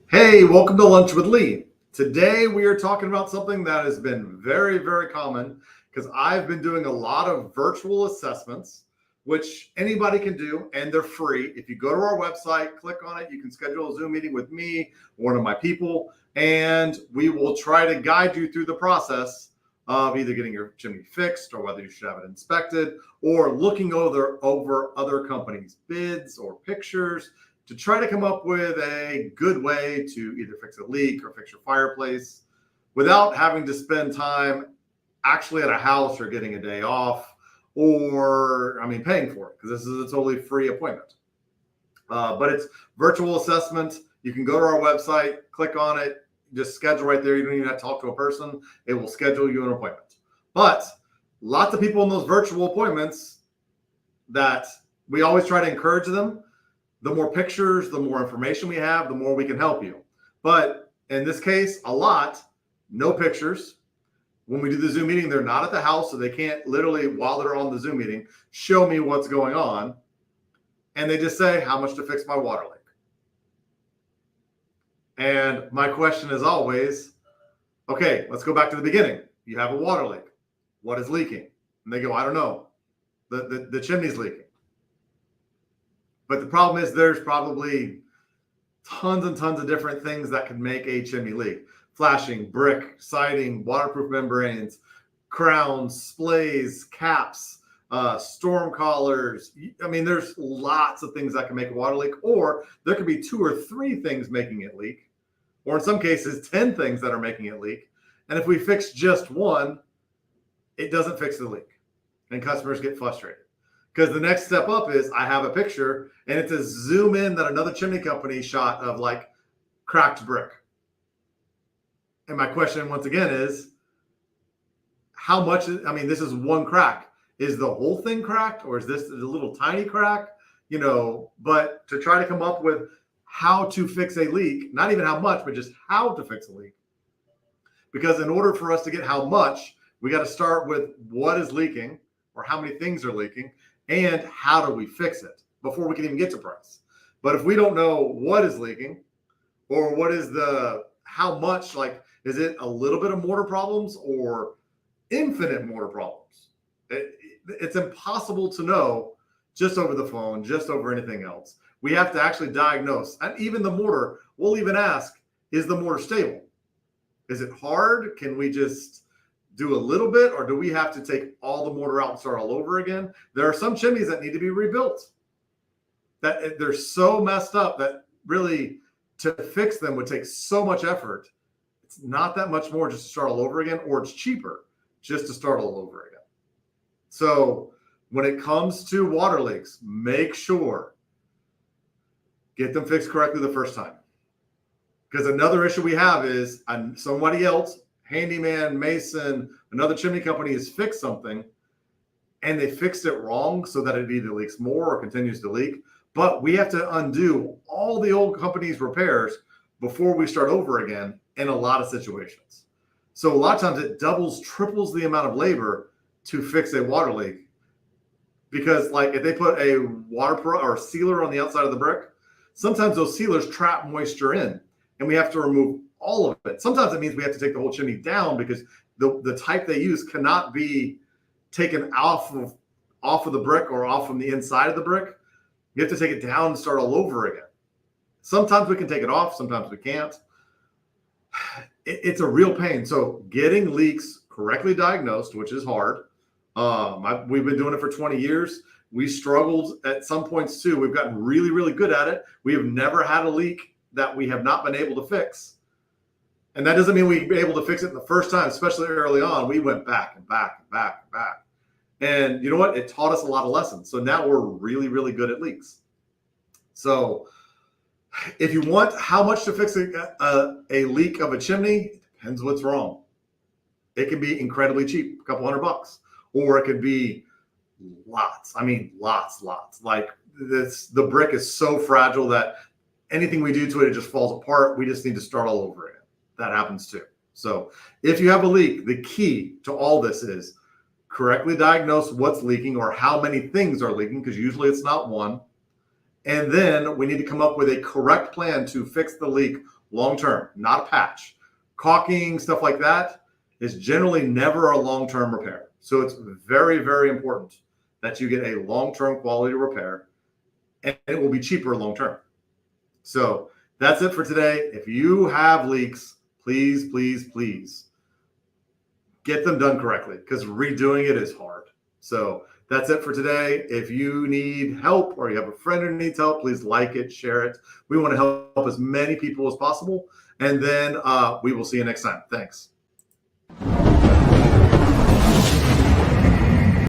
Hey, welcome to Lunch with Lee. Today we are talking about something that has been very, very common because I've been doing a lot of virtual assessments, which anybody can do, and they're free. If you go to our website, click on it, you can schedule a Zoom meeting with me, one of my people, and we will try to guide you through the process of either getting your chimney fixed or whether you should have it inspected or looking over other companies' bids or pictures to try to come up with a good way to either fix a leak or fix your fireplace without having to spend time actually at a house or getting a day off or, paying for it because this is a totally free appointment. But it's virtual assessment. You can go to our website, click on it, just schedule right there. You don't even have to talk to a person. It will schedule you an appointment. But lots of people in those virtual appointments that we always try to encourage them. The more pictures, the more information we have, the more we can help you. But in this case, no pictures. When we do the Zoom meeting, they're not at the house, so they can't literally, while they're on the Zoom meeting, show me what's going on. And they just say, how much to fix my water leak? And my question is always, okay, let's go back to the beginning. You have a water leak. What is leaking? And they go, I don't know. The chimney's leaking. But the problem is there's probably tons and tons of different things that can make a chimney leak. Flashing, brick, siding, waterproof membranes, crowns, splays, caps, storm collars. There's lots of things that can make a water leak, or there could be 2 or 3 things making it leak, or in some cases, 10 things that are making it leak. And if we fix just one, it doesn't fix the leak, and customers get frustrated. Because the next step up is I have a picture and it's a zoom in that another chimney company shot of like cracked brick. And my question once again is how much, this is one crack. Is the whole thing cracked or is this a little tiny crack? But to try to come up with how to fix a leak, not even how much, but just how to fix a leak. Because in order for us to get how much, we got to start with what is leaking or how many things are leaking. And how do we fix it before we can even get to price? But if we don't know what is leaking or what is how much, like, is it a little bit of mortar problems or infinite mortar problems? It's impossible to know just over the phone, just over anything else. We have to actually diagnose. And even the mortar, we'll even ask, is the mortar stable? Is it hard? Can we just do a little bit, or do we have to take all the mortar out and start all over again? There are some chimneys that need to be rebuilt. That they're so messed up that really to fix them would take so much effort. It's not that much more just to start all over again, or it's cheaper just to start all over again. So when it comes to water leaks, make sure get them fixed correctly the first time. Because another issue we have is somebody else, handyman, mason, another chimney company has fixed something and they fixed it wrong so that it either leaks more or continues to leak. But we have to undo all the old company's repairs before we start over again in a lot of situations. So a lot of times it doubles, triples the amount of labor to fix a water leak. Because like if they put a or sealer on the outside of the brick, sometimes those sealers trap moisture in and we have to remove all of it. Sometimes it means we have to take the whole chimney down because the type they use cannot be taken off of the brick or off from the inside of the brick. You have to take it down and start all over again. Sometimes we can take it off, sometimes we can't. It's a real pain. So getting leaks correctly diagnosed, which is hard. We've been doing it for 20 years. We struggled at some points too. We've gotten really, really good at it. We have never had a leak that we have not been able to fix. And that doesn't mean we'd be able to fix it the first time, especially early on. We went back and back and back and back. And you know what? It taught us a lot of lessons. So now we're really, really good at leaks. So if you want how much to fix a leak of a chimney, it depends what's wrong. It can be incredibly cheap, a couple $100, or it could be lots. Lots. Like the brick is so fragile that anything we do to it, it just falls apart. We just need to start all over again. That happens too. So if you have a leak, the key to all this is correctly diagnose what's leaking or how many things are leaking, because usually it's not one. And then we need to come up with a correct plan to fix the leak long-term, not a patch. Caulking, stuff like that is generally never a long-term repair. So it's very, very important that you get a long-term quality repair, and it will be cheaper long-term. So that's it for today. If you have leaks, please, please, please get them done correctly, because redoing it is hard. So that's it for today. If you need help or you have a friend who needs help, please like it, share it. We want to help as many people as possible. And then we will see you next time. Thanks.